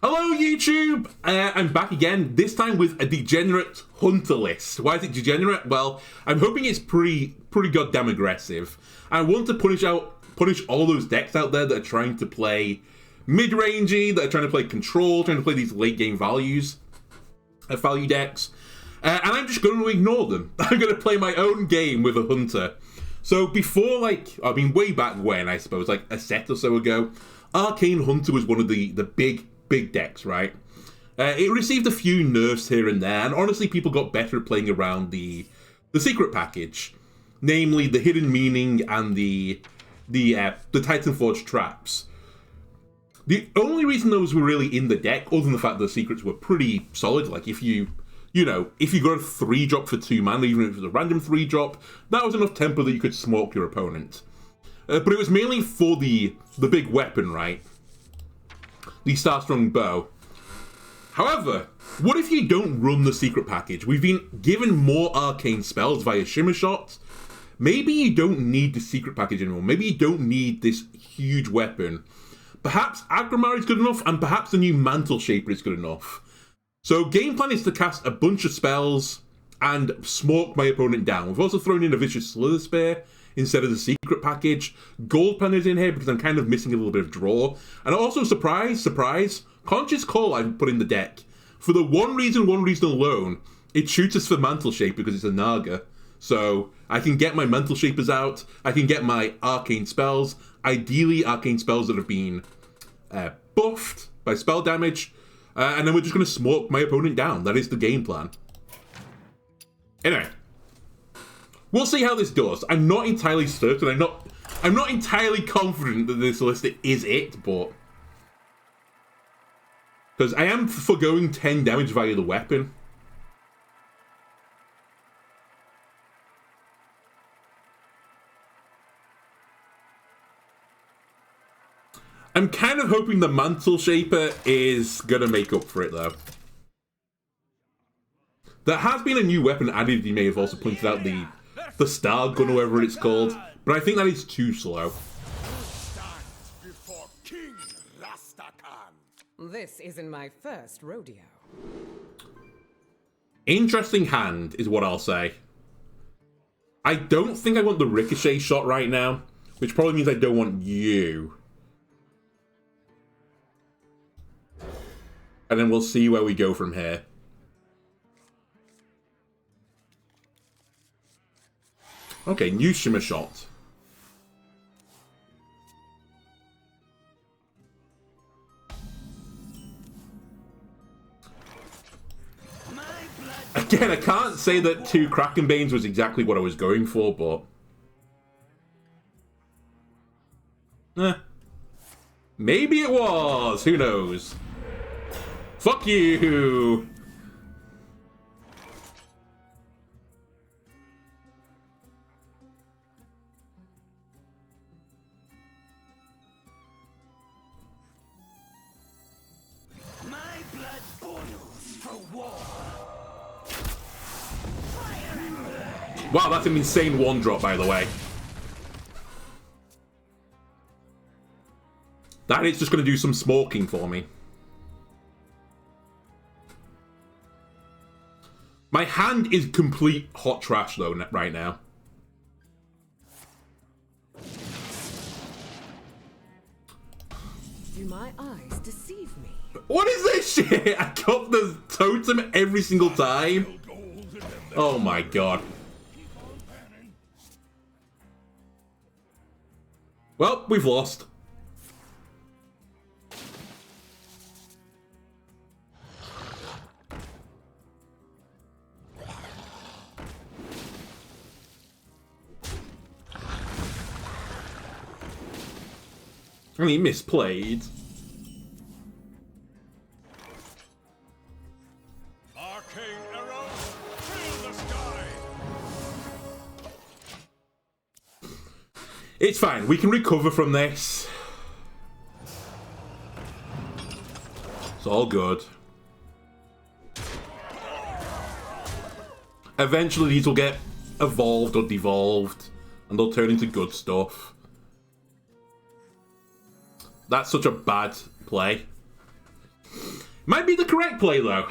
Hello YouTube! I'm back again, this time with a degenerate hunter list. Why is it degenerate? Well, I'm hoping it's pretty goddamn aggressive. I want to punish all those decks out there that are trying to play mid-rangey, that are trying to play control, trying to play these late game value decks. And I'm just going to ignore them. I'm going to play my own game with a hunter. So before, way back when, I suppose, like a set or so ago, Arcane Hunter was one of the big decks, right? It received a few nerfs here and there, and honestly, people got better at playing around the secret package, namely the Hidden Meaning and the Titanforge traps. The only reason those were really in the deck, other than the fact that the secrets were pretty solid, like if you got a 3-drop for 2 mana, even if it was a random 3-drop, that was enough tempo that you could smoke your opponent. But it was mainly for the big weapon, right? The Starstrung Bow. However, what if you don't run the secret package? We've been given more arcane spells via Shimmer Shot. Maybe you don't need the secret package anymore. Maybe you don't need this huge weapon. Perhaps Aggramar is good enough, and perhaps the new Mantle Shaper is good enough. So game plan is to cast a bunch of spells and smoke my opponent down. We've also thrown in a vicious Slitherspear instead of the secret package. Gold Pen is in here because I'm kind of missing a little bit of draw. And also, surprise, Conch's Call I've put in the deck. For the one reason alone, it shoots us for Mantle Shaper because it's a Naga. So I can get my Mantle Shapers out, I can get my arcane spells, ideally arcane spells that have been buffed by spell damage, and then we're just going to smoke my opponent down. That is the game plan. Anyway. We'll see how this does. I'm not entirely certain. I'm not entirely confident that this list is it, but because I am forgoing 10 damage via the weapon. I'm kind of hoping the Mantle Shaper is gonna make up for it though. There has been a new weapon added. You may have also pointed out the Star Gun, or whatever it's called, but I think that is too slow. This isn't my first rodeo. Interesting hand is what I'll say. I don't think I want the Ricochet Shot right now, which probably means I don't want you. And then we'll see where we go from here. Okay, new Shimmer Shot. Again, I can't say that 2 Krakenbanes was exactly what I was going for, but maybe it was. Who knows? Fuck you! Wow, that's an insane 1-drop, by the way. That is just going to do some smoking for me. My hand is complete hot trash, though, right now. Do my eyes deceive me? What is this shit? I got the totem every single time. Oh my god. Well, we've lost. I mean, misplayed. Arcane Arrow, fill the sky. It's fine. We can recover from this. It's all good. Eventually, these will get evolved or devolved, and they'll turn into good stuff. That's such a bad play. Might be the correct play, though.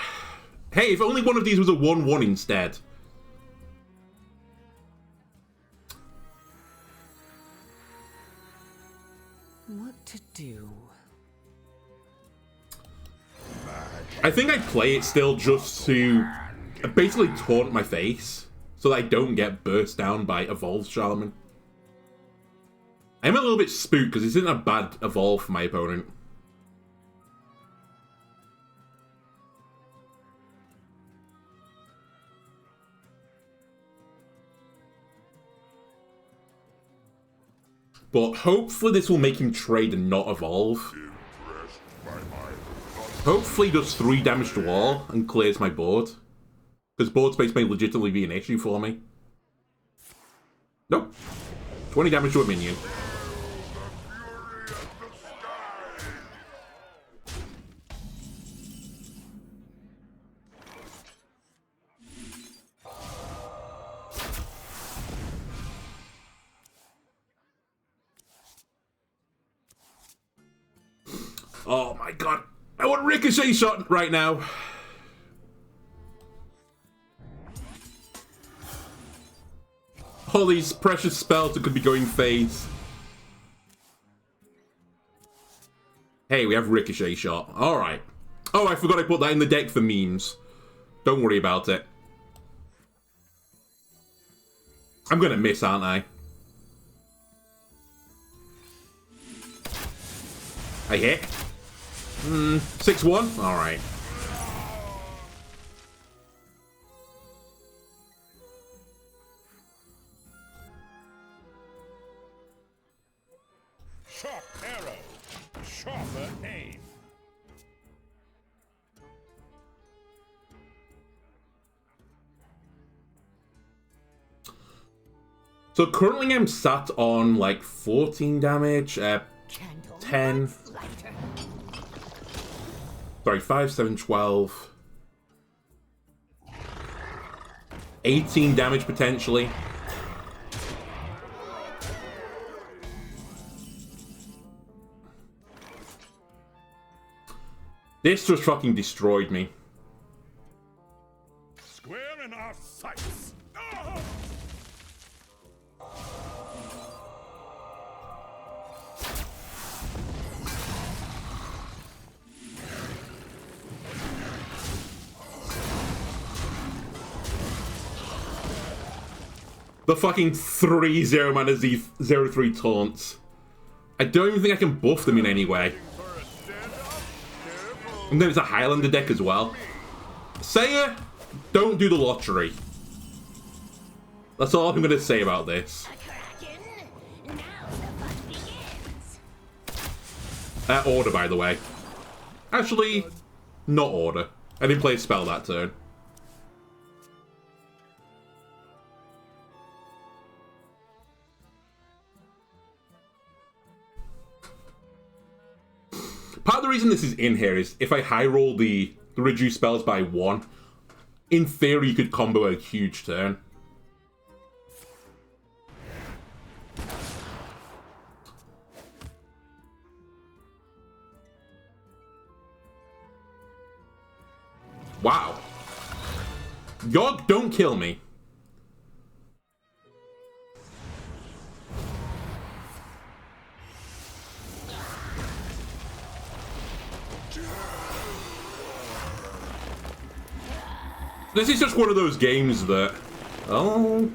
Hey, if only one of these was a 1-1 instead. What to do? I think I'd play it still just to basically taunt my face so that I don't get burst down by Evolved Shaman. I'm a little bit spooked because this isn't a bad evolve for my opponent. But hopefully this will make him trade and not evolve. Hopefully he does 3 damage to all and clears my board. Because board space may legitimately be an issue for me. Nope. 20 damage to a minion. Oh my god. I want Ricochet Shot right now. All these precious spells that could be going phase. Hey, we have Ricochet Shot. Alright. Oh, I forgot I put that in the deck for memes. Don't worry about it. I'm gonna miss, aren't I? I hit. 6-1? Alright. Sharp arrow, sharper aim. So currently I'm sat on like 14 damage, 10. Sorry, 5, 7, 12. 18 damage potentially. This just fucking destroyed me. Square in our sights. Oh! The fucking 3-0 mana Z03 taunts. I don't even think I can buff them in any way. And then it's a Highlander deck as well. Saya, don't do the lottery. That's all I'm going to say about this. Order, by the way. Actually, not order. I didn't play a spell that turn. Part of the reason this is in here is if I high roll the reduce spells by 1, in theory you could combo a huge turn. Wow. Yogg, don't kill me. This is just one of those games that... Oh...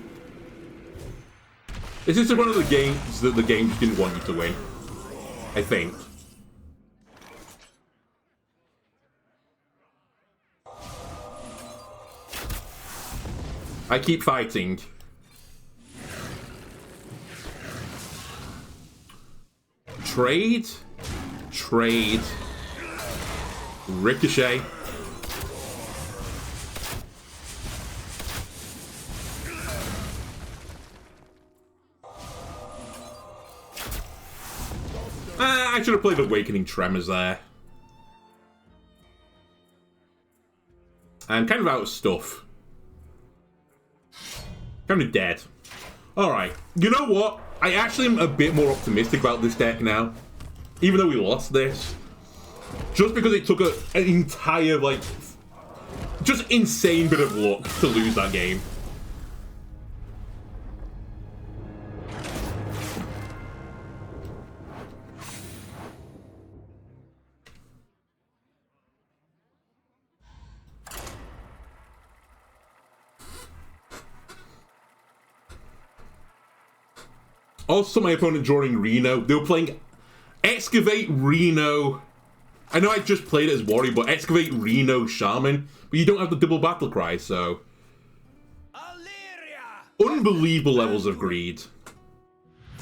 This is just one of the games that the game just didn't want you to win. I think. I keep fighting. Trade. Trade. Ricochet. I should have played Awakening Tremors there. I'm kind of out of stuff. Kind of dead. Alright. You know what? I actually am a bit more optimistic about this deck now. Even though we lost this. Just because it took an entire, like, just insane bit of luck to lose that game. Also, my opponent drawing Reno. They were playing Excavate Reno. I know I just played it as Warrior, but Excavate Reno Shaman. But you don't have the double battle cry, so. Unbelievable levels of greed.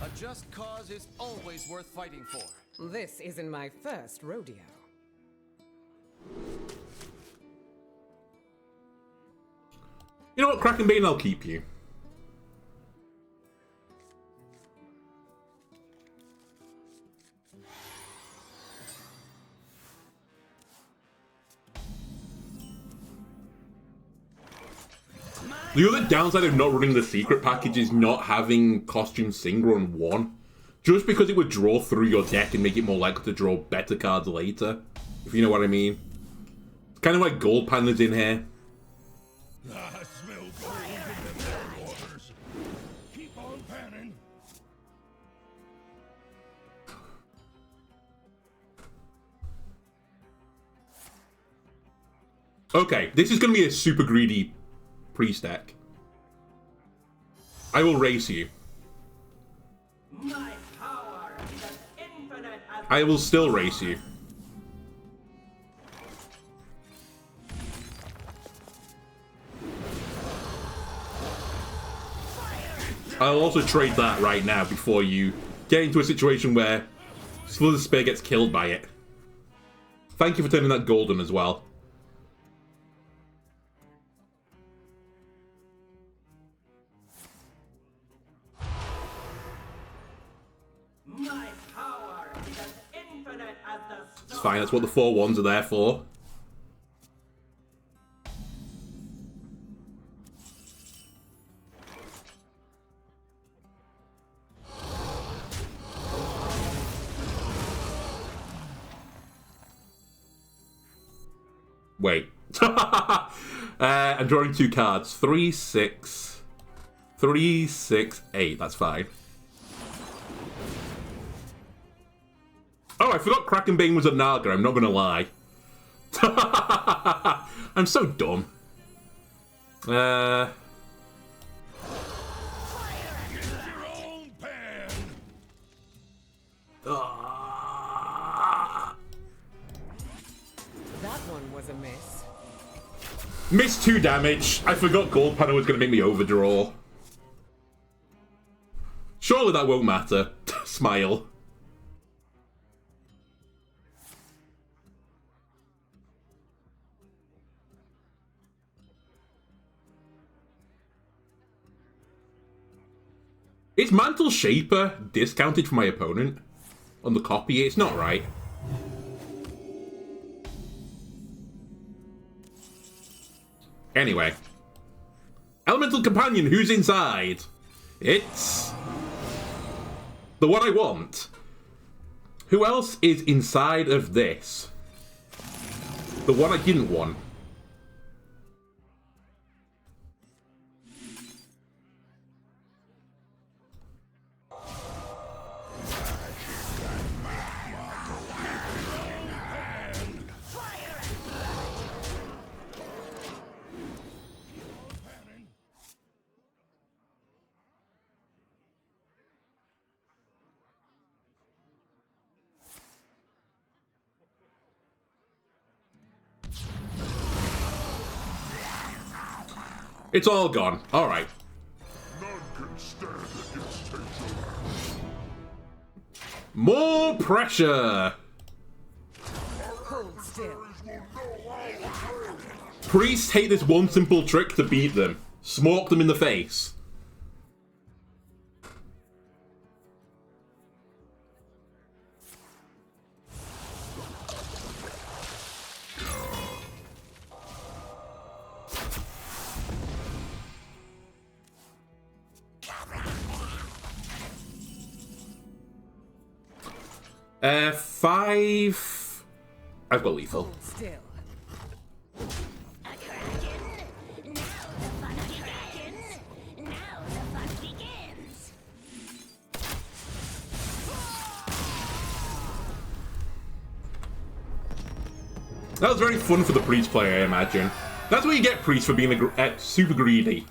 A just cause is always worth fighting for. This isn't my first rodeo. You know what, Krakenbane, I'll keep you. The other downside of not running the secret package is not having Costume Singer on 1. Just because it would draw through your deck and make it more likely to draw better cards later. If you know what I mean. It's kind of like Gold Panda's in here. I smell gold in the waters. Keep on panning. Okay, this is going to be a super greedy pre-stack. I will race you. My power is as infinite as I will still race you. I'll also trade that right now before you get into a situation where Slitherspear gets killed by it. Thank you for turning that golden as well. my power is as infinite as the It's stars. fine, that's what the 4/1s are there for. Wait. I'm drawing 2 cards. 3, 6. 3, 6, 8. That's fine. Oh, I forgot Krakenbane was a Naga. I'm not going to lie. I'm so dumb. Your own pan. That one was a miss. Missed 2 damage. I forgot Gold Panel was going to make me overdraw. Surely that won't matter. Smile. Is Mantle Shaper discounted for my opponent? On the copy, it's not right. Anyway. Elemental Companion, who's inside? It's the one I want. Who else is inside of this? The one I didn't want. It's all gone. All right. None can stand against Taylor. More pressure. Hold still. Priests hate this one simple trick to beat them. Smoke them in the face. I've got lethal. Hold still. A Kraken? Now the fun begins! Now the fun begins! That was very fun for the priest player, I imagine. That's what you get, priest, for being super greedy.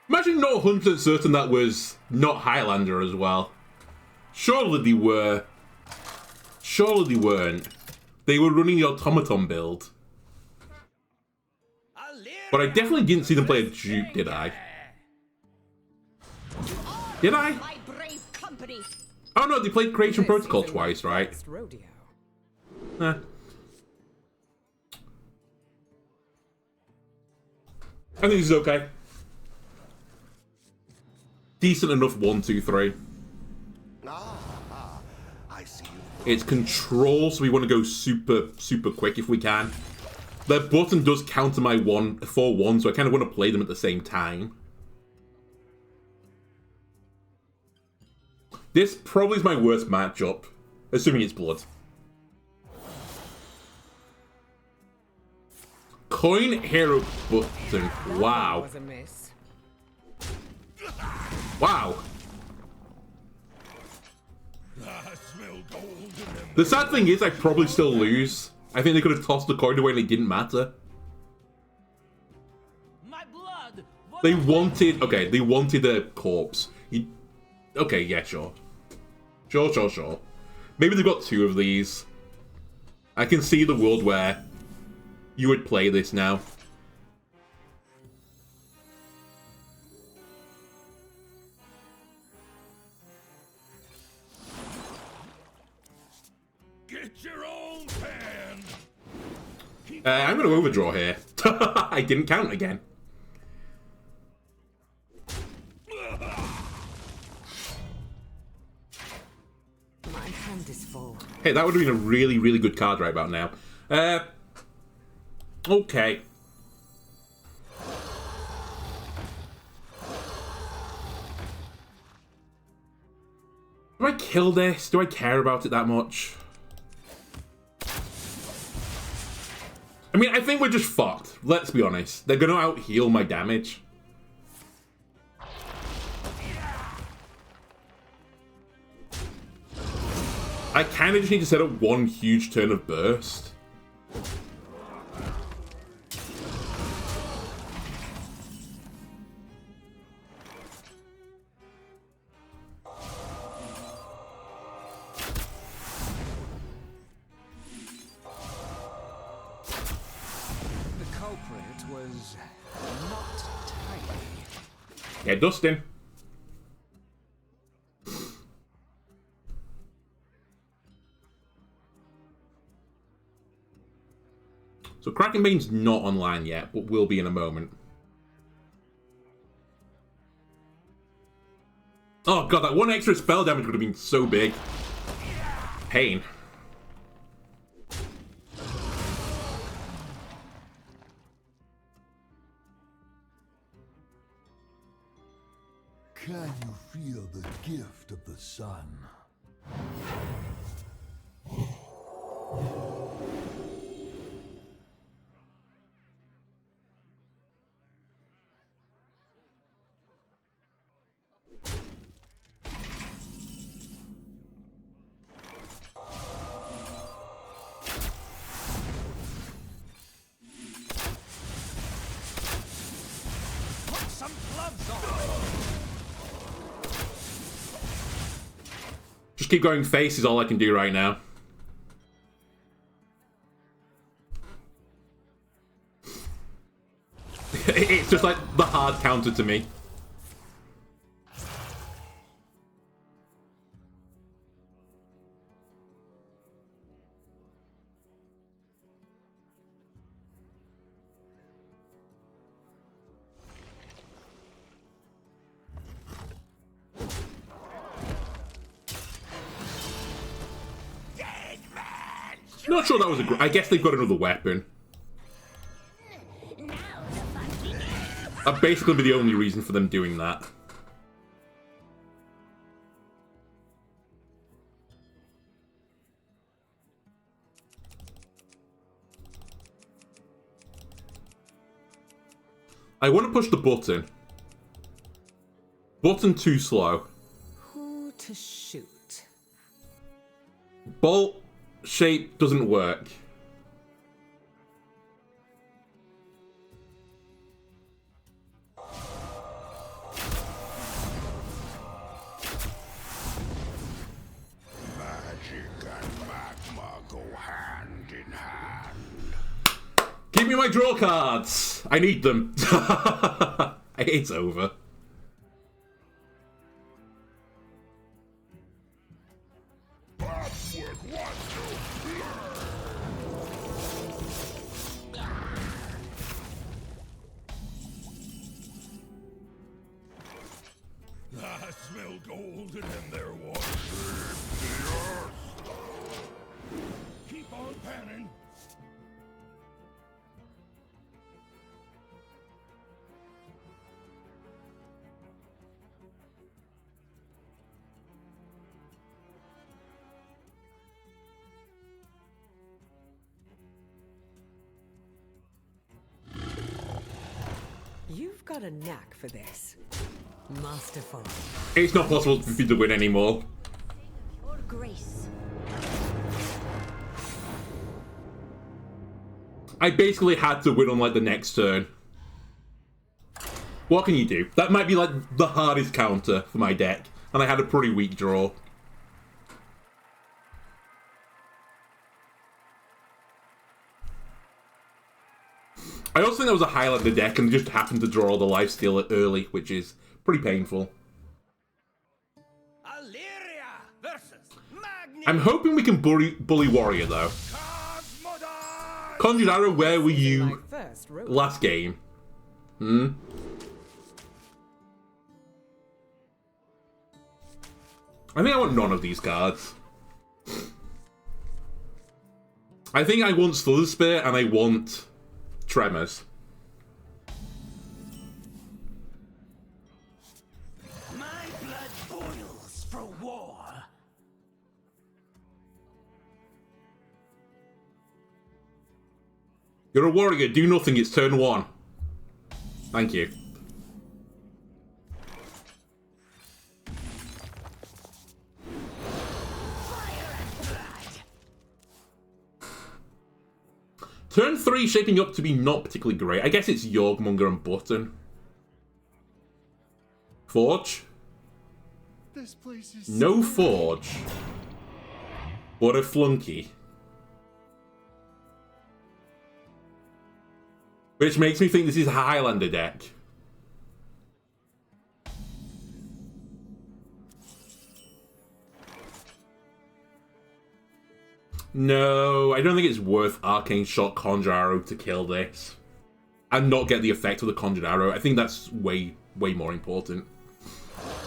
Imagine not 100% certain that was not Highlander as well. Surely they were. Surely they weren't. They were running the automaton build. But I definitely didn't see them play a dupe, did I? Did I? My brave company! Oh no, they played Creation This Protocol isn't twice, my right? first rodeo. Eh. I think this is okay. Decent enough 1, 2, 3. I see you. It's control, so we want to go super quick if we can. Their button does counter my 4-1, so I kind of want to play them at the same time. This probably is my worst matchup, assuming it's blood. Coin hero button. Wow. Was a miss. Wow. I smell gold in them. The sad thing is I probably still lose. I think they could have tossed the coin away and it didn't matter. My blood! They wanted... Okay, they wanted a corpse. Okay, yeah, sure. Sure. Maybe they've got 2 of these. I can see the world where you would play this now. Get your own pan. I'm going to overdraw here. I didn't count again. My hand is full. Hey, that would have been a really good card right about now. Okay. Do I kill this? Do I care about it that much? I mean, I think we're just fucked. Let's be honest. They're going to out-heal my damage. I kind of just need to set up one huge turn of burst. The culprit was not tiny. Yeah, Dustin. So Krakenbane's not online yet, but will be in a moment. Oh god, that 1 extra spell damage would have been so big. Pain. Can you feel the gift of the sun? Put some gloves on! Just keep going face is all I can do right now. It's just like the hard counter to me. Dead man Not sure that was a great... I guess they've got another weapon. Now the fun begins. That'd basically be the only reason for them doing that. I want to push the button. Button too slow. Who to shoot? Bolt shape doesn't work. Magic and magma go hand in hand. Give me my draw cards! I need them. It's over. Upward wants to learn. I smell golden in their water. Keep on panning. You've got a knack for this. Masterful. It's not possible for me to win anymore. Your grace. I basically had to win on like the next turn. What can you do? That might be like the hardest counter for my deck, and I had a pretty weak draw. I also think that was a Highlander deck and just happened to draw the lifesteal early, which is pretty painful. Illyria versus Magni. I'm hoping we can bully Warrior though. Conjured Arrow, where were My you first rope. last game? I think I want none of these cards. I think I want Slitherspear and I want Tremors. My blood boils for war. You're a warrior, do nothing, it's turn 1. Thank you. Turn 3 shaping up to be not particularly great. I guess it's Yorgmonger and Button. Forge? This place is No Forge. What a flunky. Which makes me think this is a Highlander deck. No, I don't think it's worth Arcane Shot Conjured Arrow to kill this. And not get the effect of the Conjured Arrow. I think that's way more important.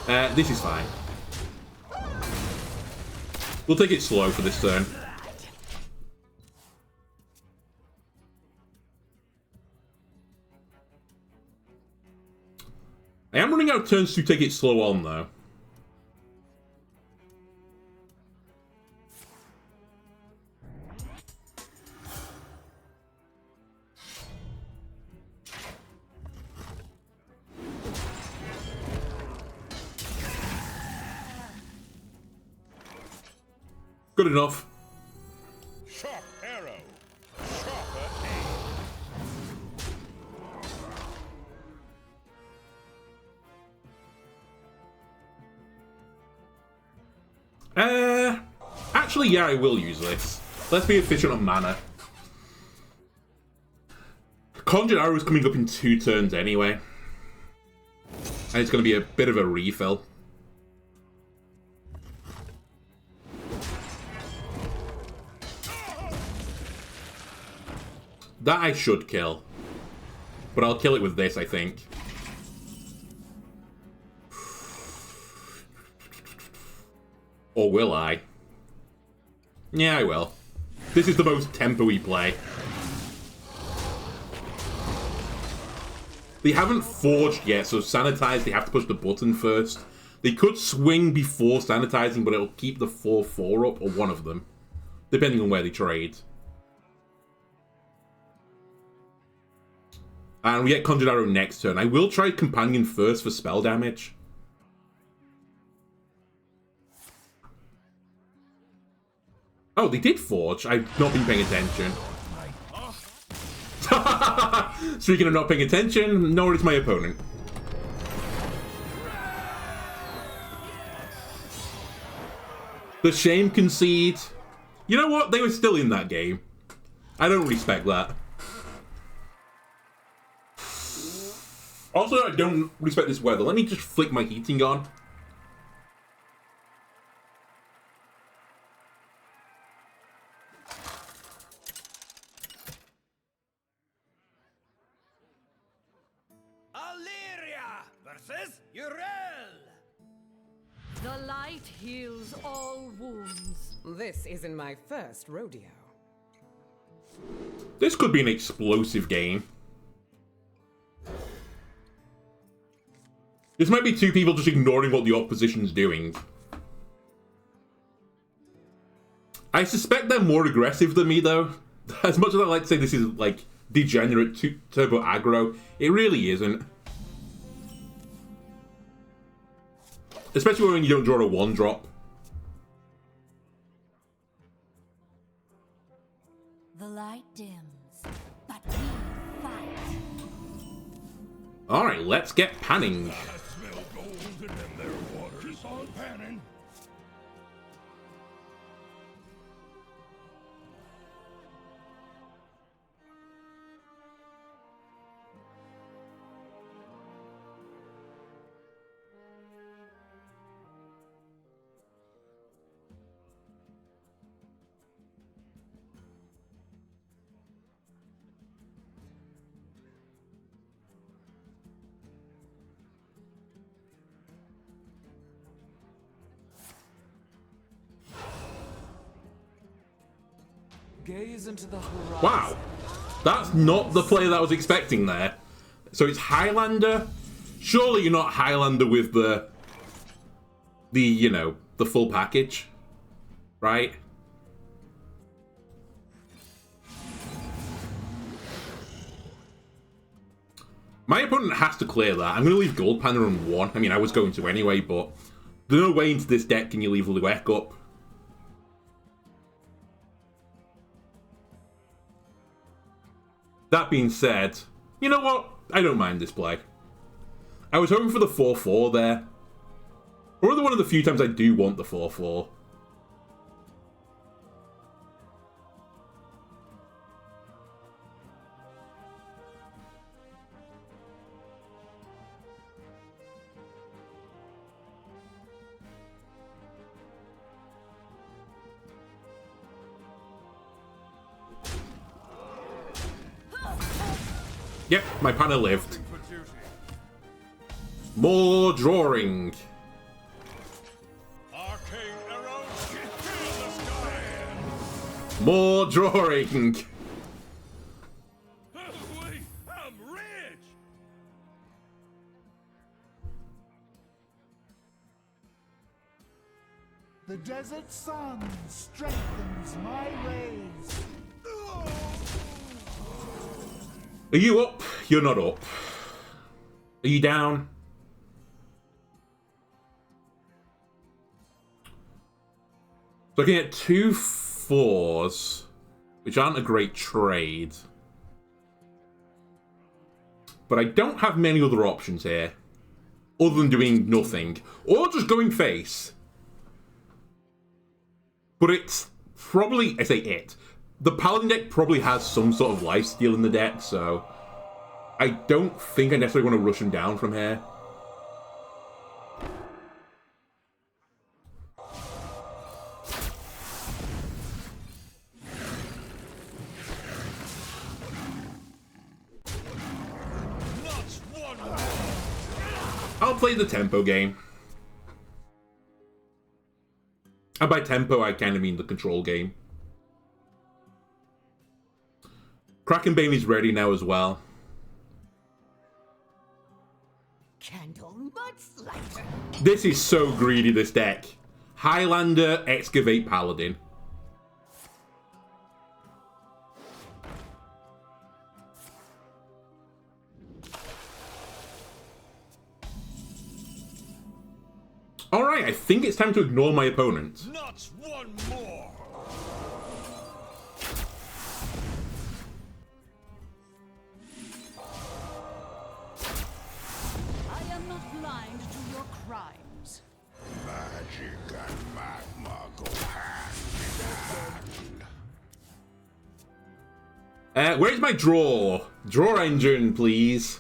This is fine. We'll take it slow for this turn. I am running out of turns to take it slow on, though. Good enough. sharp arrow, sharper aim. Actually, yeah, I will use this. Let's be efficient on mana. Conjured Arrow is coming up in 2 turns anyway. And it's going to be a bit of a refill. That I should kill. But I'll kill it with this, I think. Or will I? Yeah, I will. This is the most tempo-y play. They haven't forged yet, so sanitize, they have to push the button first. They could swing before sanitizing, but it'll keep the 4/4 up, or one of them, depending on where they trade. And we get Conjured Arrow next turn. I will try Companion first for spell damage. Oh, they did forge. I've not been paying attention. Speaking of not paying attention, nor is my opponent. The Shame concede. You know what? They were still in that game. I don't respect that. Also, I don't respect this weather. Let me just flick my heating on. The light heals all wounds. This isn't my first rodeo. This could be an explosive game. This might be two people just ignoring what the opposition's doing. I suspect they're more aggressive than me, though. As much as I like to say this is, like, degenerate turbo aggro, it really isn't. Especially when you don't draw a 1-drop. The light dims, but we fight. Alright, let's get panning. I smell gold in them there waters. Keep on panning. Gaze into the horizon. Wow. That's not the play that I was expecting there. So it's Highlander. Surely you're not Highlander with the you know, the full package, right? My opponent has to clear that. I'm going to leave Gold Panda on 1. I mean, I was going to anyway, but there's no way into this deck can you leave Luek up. That being said, you know what? I don't mind this play. I was hoping for the 4/4 there. Or one of the few times I do want the 4/4. Yep, my pana lived. More drawing. Arcane Arrow, kill the sky. More drawing. Wait, I'm rich. The desert sun strengthens my rays. Are you up? You're not up. Are you down? So I can get 2 4s, which aren't a great trade. But I don't have many other options here, other than doing nothing, or just going face. But it's probably, I say it, the Paladin deck probably has some sort of lifesteal in the deck, so I don't think I necessarily want to rush him down from here. I'll play the tempo game. And by tempo, I kind of mean the control game. Krakenbane is ready now as well. Candle Mudslider. This is so greedy, this deck. Highlander, Excavate Paladin. Alright, I think it's time to ignore my opponent. Not one more. I am not blind to your crimes. Magic and magma go hand in hand. Where's my draw? Draw engine, please.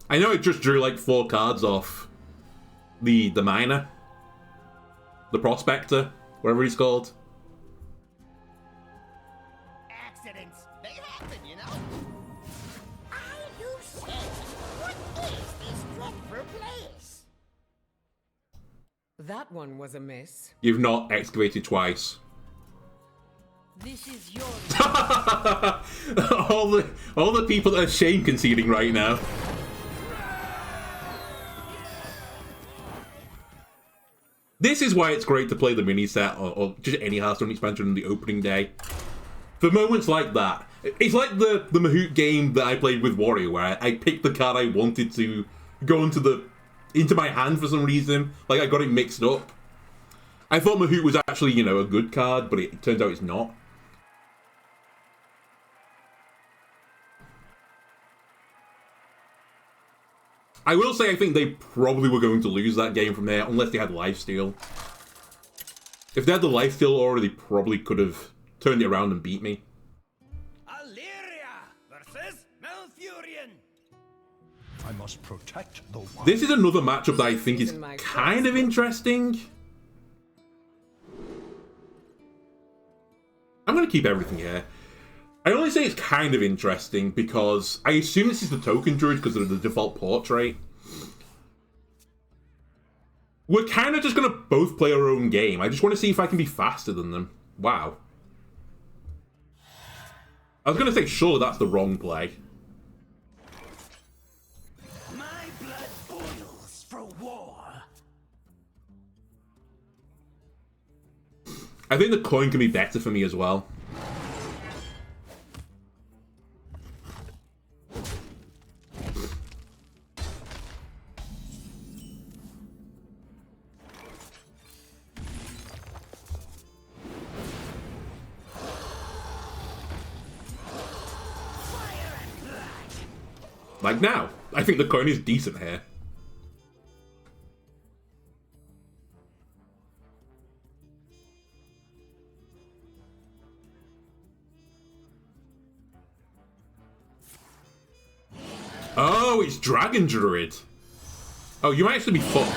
I know I just drew like 4 cards off the miner. The prospector, whatever he's called. Accidents. They happen, you know? Are you sick? What is this dreadful place? That one was a miss. You've not excavated twice. This is your all the people that are shame conceding right now. This is why it's great to play the mini set or just any Hearthstone expansion on the opening day. For moments like that, it's like the Mahout game that I played with Warrior, where I picked the card I wanted to go into my hand for some reason. Like I got it mixed up. I thought Mahout was actually, you know, a good card, but it turns out it's not. I will say I think they probably were going to lose that game from there, unless they had lifesteal. If they had the lifesteal already, they probably could have turned it around and beat me. Illyria versus Malfurion. I must protect the one. This is another matchup that I think is kind of interesting. I'm going to keep everything here. I only say it's kind of interesting because I assume this is the token druid because of the default portrait. We're kind of just going to both play our own game. I just want to see if I can be faster than them. Wow. I was going to say, sure, that's the wrong play. My blood boils for war. I think the coin can be better for me as well. Like now, I think the coin is decent here. Oh, it's Dragon Druid. Oh, you might actually be fucked.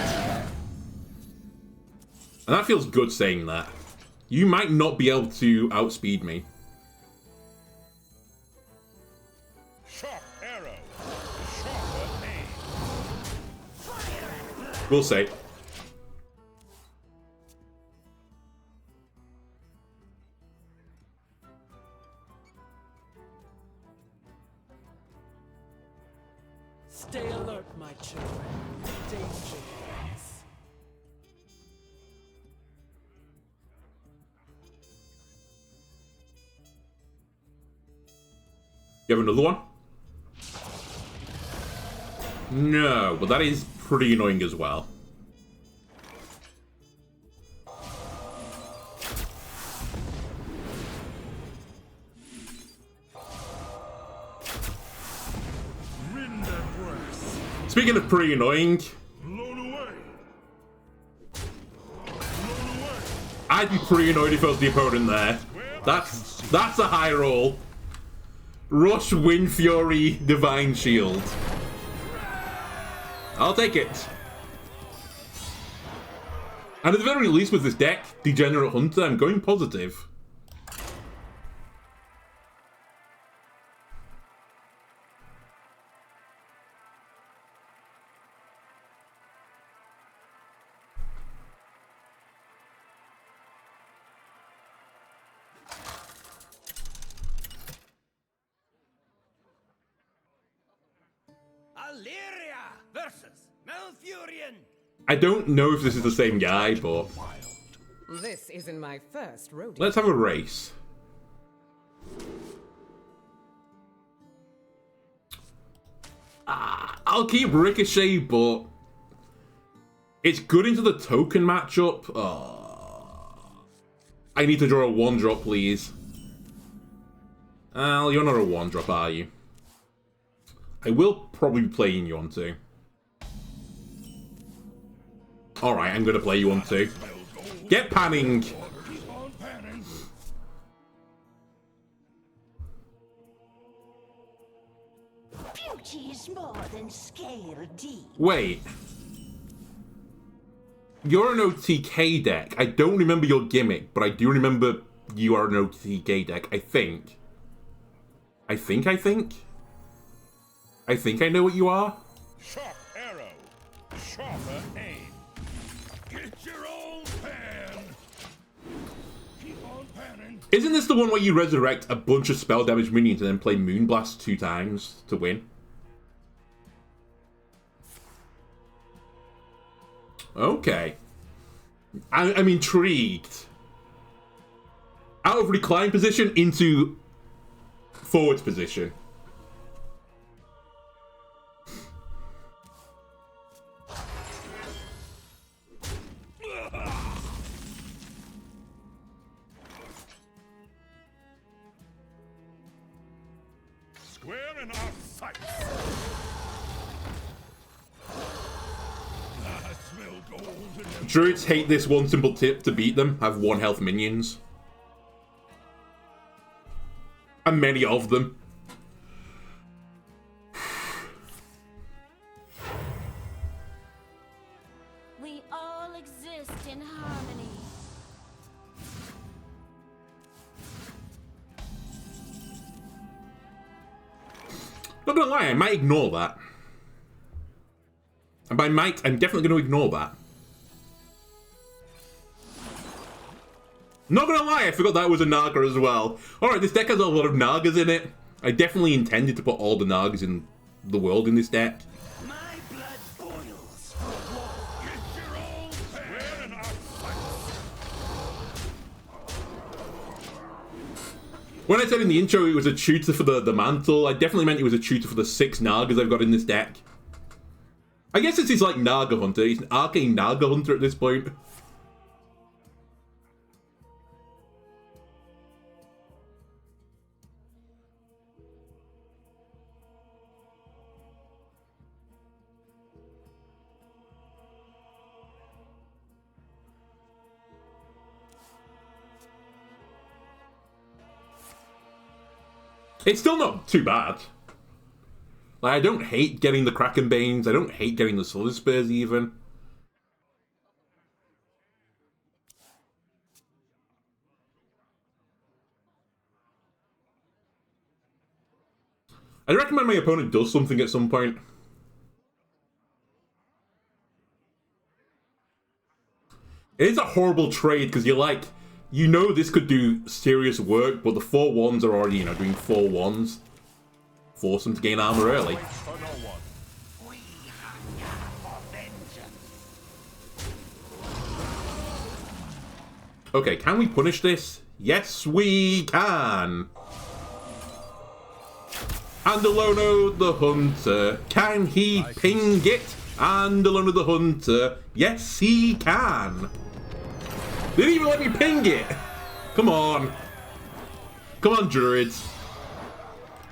And that feels good saying that. You might not be able to outspeed me. Sharp arrow. Sharper aim. We'll see. Stay alert, my children. Danger waits. You have another one? No, but that is pretty annoying as well. Speaking of pretty annoying, I'd be pretty annoyed if I was the opponent there. That's a high roll. Rush, Wind Fury, Divine Shield. I'll take it. And at the very least with this deck, Degenerate Hunter, I'm going positive. Valyria versus Malfurion. I don't know if this is the same guy, but This isn't my first rodeo. let's have a race. I'll keep Ricochet, but it's good into the token matchup. I need to draw a 1-drop, please. You're not a 1-drop, are you? I will probably be playing you on 2. Alright, I'm going to play you on 2. Get panning! Keep on panning. Beauty is more than scale deep. Wait. You're an OTK deck. I don't remember your gimmick, but I do remember you are an OTK deck, I think. I think I know what you are. Sharp arrow. Sharper aim. Get your own pan. Keep on panning. Isn't this the one where you resurrect a bunch of spell damage minions and then play Moonblast 2 times to win? Okay. I'm intrigued. Out of recline position into forwards position. Square in our sights. I smell gold in them. Druids hate this one simple tip to beat them. Have 1 health minions. And many of them. We all exist in harmony. Not gonna lie, I might ignore that. And by might, I'm definitely gonna ignore that. Not gonna lie, I forgot that was a Naga as well. Alright, this deck has a lot of Nagas in it. I definitely intended to put all the Nagas in the world in this deck. My blood boils. Get your own pan. Square in our sights. When I said in the intro it was a tutor for the mantle, I definitely meant it was a tutor for the 6 Nagas I've got in this deck. I guess this is like Naga Hunter. He's an Arcane Naga Hunter at this point. It's still not too bad. Like, I don't hate getting the Krakenbanes. I don't hate getting the Slitherspears even. I recommend my opponent does something at some point. It is a horrible trade because you're like, you know this could do serious work, but the 4/1s are already, doing 4/1s. Force them to gain armor early. Waits for no one. We hunger for vengeance. Okay, can we punish this? Yes, we can! Andalono the Hunter, can he ping it? Andalono the Hunter, yes he can! They didn't even let me ping it! Come on. Come on, Druids.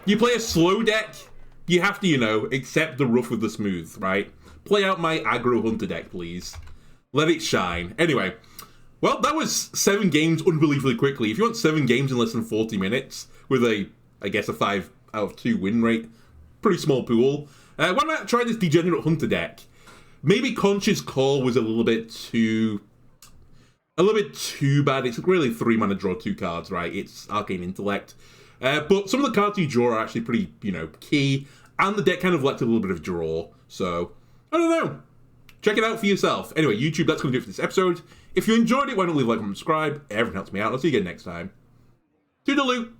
You play a slow deck, you have to, accept the rough with the smooth, right? Play out my aggro hunter deck, please. Let it shine. Anyway, well, that was 7 games unbelievably quickly. If you want 7 games in less than 40 minutes, with a 5 out of 2 win rate, pretty small pool, why not try this Degenerate Hunter deck? Maybe Conch's Call was a little bit too bad. It's really 3 mana, draw 2 cards, right? It's Arcane Intellect. But some of the cards you draw are actually pretty, key. And the deck kind of lets a little bit of draw. So, I don't know. Check it out for yourself. Anyway, YouTube, that's going to do it for this episode. If you enjoyed it, why don't leave a like and subscribe? Everyone helps me out. I'll see you again next time. Toodaloo!